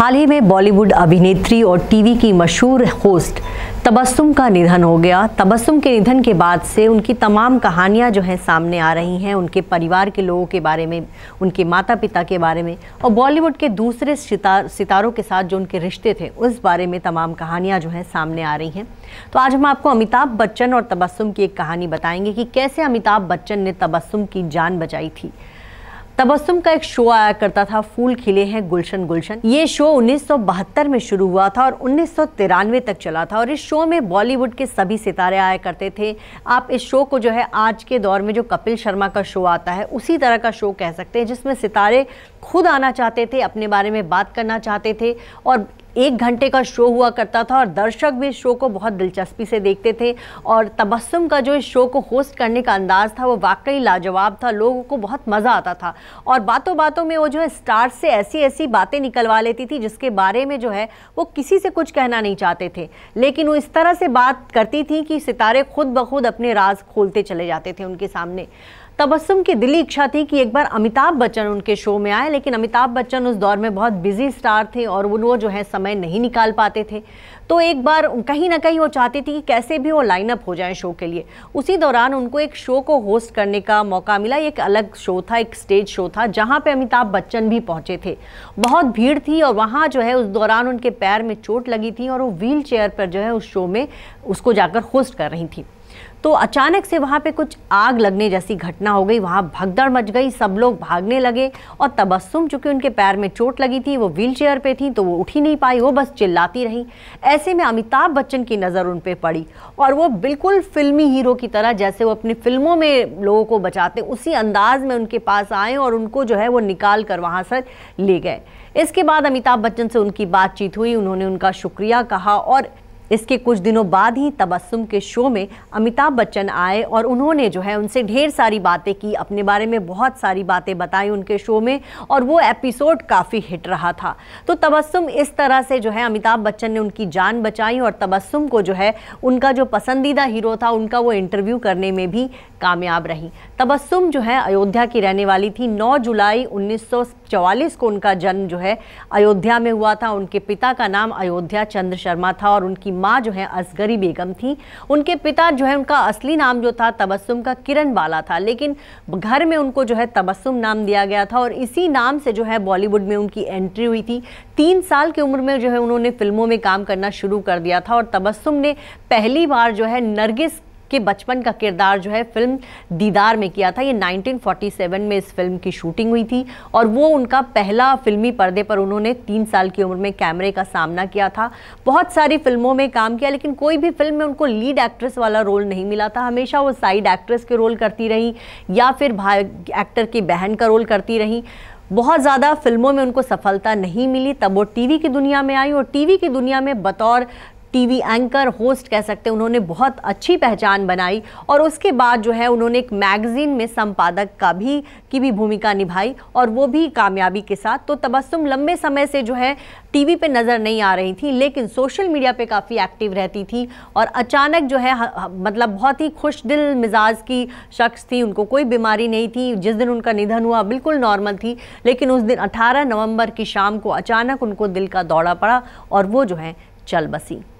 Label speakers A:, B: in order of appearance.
A: हाल ही में बॉलीवुड अभिनेत्री और टीवी की मशहूर होस्ट तबस्सुम का निधन हो गया। तबस्सुम के निधन के बाद से उनकी तमाम कहानियां जो हैं सामने आ रही हैं, उनके परिवार के लोगों के बारे में, उनके माता पिता के बारे में और बॉलीवुड के दूसरे सितारों के साथ जो उनके रिश्ते थे उस बारे में तमाम कहानियां जो हैं सामने आ रही हैं। तो आज हम आपको अमिताभ बच्चन और तबस्सुम की एक कहानी बताएंगे कि कैसे अमिताभ बच्चन ने तबस्सुम की जान बचाई थी। तबस्सुम का एक शो आया करता था, फूल खिले हैं गुलशन गुलशन। ये शो 1972 में शुरू हुआ था और 1993 तक चला था और इस शो में बॉलीवुड के सभी सितारे आया करते थे। आप इस शो को जो है आज के दौर में जो कपिल शर्मा का शो आता है उसी तरह का शो कह सकते हैं, जिसमें सितारे खुद आना चाहते थे, अपने बारे में बात करना चाहते थे और 1 घंटे का शो हुआ करता था और दर्शक भी इस शो को बहुत दिलचस्पी से देखते थे। और तबस्सुम का जो इस शो को होस्ट करने का अंदाज़ था वो वाकई लाजवाब था, लोगों को बहुत मज़ा आता था और बातों बातों में वो जो है स्टार से ऐसी ऐसी बातें निकलवा लेती थी जिसके बारे में जो है वो किसी से कुछ कहना नहीं चाहते थे, लेकिन वो इस तरह से बात करती थी कि सितारे खुद ब खुद अपने राज खोलते चले जाते थे उनके सामने। तबस्सुम की दिली इच्छा थी कि एक बार अमिताभ बच्चन उनके शो में आए, लेकिन अमिताभ बच्चन उस दौर में बहुत बिजी स्टार थे और वो जो है समय नहीं निकाल पाते थे। तो एक बार कहीं ना कहीं वो चाहती थी कि कैसे भी वो लाइनअप हो जाए शो के लिए। उसी दौरान उनको एक शो को होस्ट करने का मौका मिला। एक अलग शो था, एक स्टेज शो था जहाँ पे अमिताभ बच्चन भी पहुँचे थे। बहुत भीड़ थी और वहाँ जो है उस दौरान उनके पैर में चोट लगी थी और वो व्हील चेयर पर जो है उस शो में उसको जाकर होस्ट कर रही थी। तो अचानक से वहाँ पे कुछ आग लगने जैसी घटना हो गई, वहाँ भगदड़ मच गई, सब लोग भागने लगे और तबस्सुम चूँकि उनके पैर में चोट लगी थी, वो व्हील चेयर पे थी तो वो उठ ही नहीं पाई, वो बस चिल्लाती रही। ऐसे में अमिताभ बच्चन की नज़र उन पे पड़ी और वो बिल्कुल फिल्मी हीरो की तरह, जैसे वो अपनी फिल्मों में लोगों को बचाते उसी अंदाज में उनके पास आए और उनको जो है वो निकाल कर वहाँ से ले गए। इसके बाद अमिताभ बच्चन से उनकी बातचीत हुई, उन्होंने उनका शुक्रिया कहा और इसके कुछ दिनों बाद ही तबस्सुम के शो में अमिताभ बच्चन आए और उन्होंने जो है उनसे ढेर सारी बातें की, अपने बारे में बहुत सारी बातें बताई उनके शो में और वो एपिसोड काफ़ी हिट रहा था। तो तबस्सुम इस तरह से जो है अमिताभ बच्चन ने उनकी जान बचाई और तबस्सुम को जो है उनका जो पसंदीदा हीरो था उनका वो इंटरव्यू करने में भी कामयाब रही। तबस्सुम जो है अयोध्या की रहने वाली थी। 9 जुलाई 1944 को उनका जन्म जो है अयोध्या में हुआ था। उनके पिता का नाम अयोध्या चंद्र शर्मा था और उनकी माँ जो है असगरी बेगम थी। उनके पिता जो है उनका असली नाम जो था तबस्सुम का किरण बाला था, लेकिन घर में उनको जो है तबस्सुम नाम दिया गया था और इसी नाम से जो है बॉलीवुड में उनकी एंट्री हुई थी। 3 साल की उम्र में जो है उन्होंने फिल्मों में काम करना शुरू कर दिया था और तबस्सुम ने पहली बार जो है नरगिस के बचपन का किरदार जो है फिल्म दीदार में किया था। ये 1947 में इस फिल्म की शूटिंग हुई थी और वो उनका पहला फिल्मी पर्दे पर उन्होंने 3 साल की उम्र में कैमरे का सामना किया था। बहुत सारी फिल्मों में काम किया, लेकिन कोई भी फिल्म में उनको लीड एक्ट्रेस वाला रोल नहीं मिला था। हमेशा वो साइड एक्ट्रेस के रोल करती रही या फिर एक्टर की बहन का रोल करती रही। बहुत ज़्यादा फिल्मों में उनको सफलता नहीं मिली। तब वो टीवी की दुनिया में आई और टीवी की दुनिया में बतौर टीवी एंकर, होस्ट कह सकते हैं, उन्होंने बहुत अच्छी पहचान बनाई और उसके बाद जो है उन्होंने एक मैगजीन में संपादक की भी भूमिका निभाई और वो भी कामयाबी के साथ। तो तबस्सुम लंबे समय से जो है टीवी पे नज़र नहीं आ रही थी, लेकिन सोशल मीडिया पे काफ़ी एक्टिव रहती थी और अचानक जो है मतलब बहुत ही खुश दिल मिजाज की शख्स थी, उनको कोई बीमारी नहीं थी। जिस दिन उनका निधन हुआ बिल्कुल नॉर्मल थी, लेकिन उस दिन 18 नवंबर की शाम को अचानक उनको दिल का दौरा पड़ा और वो जो है चल बसी।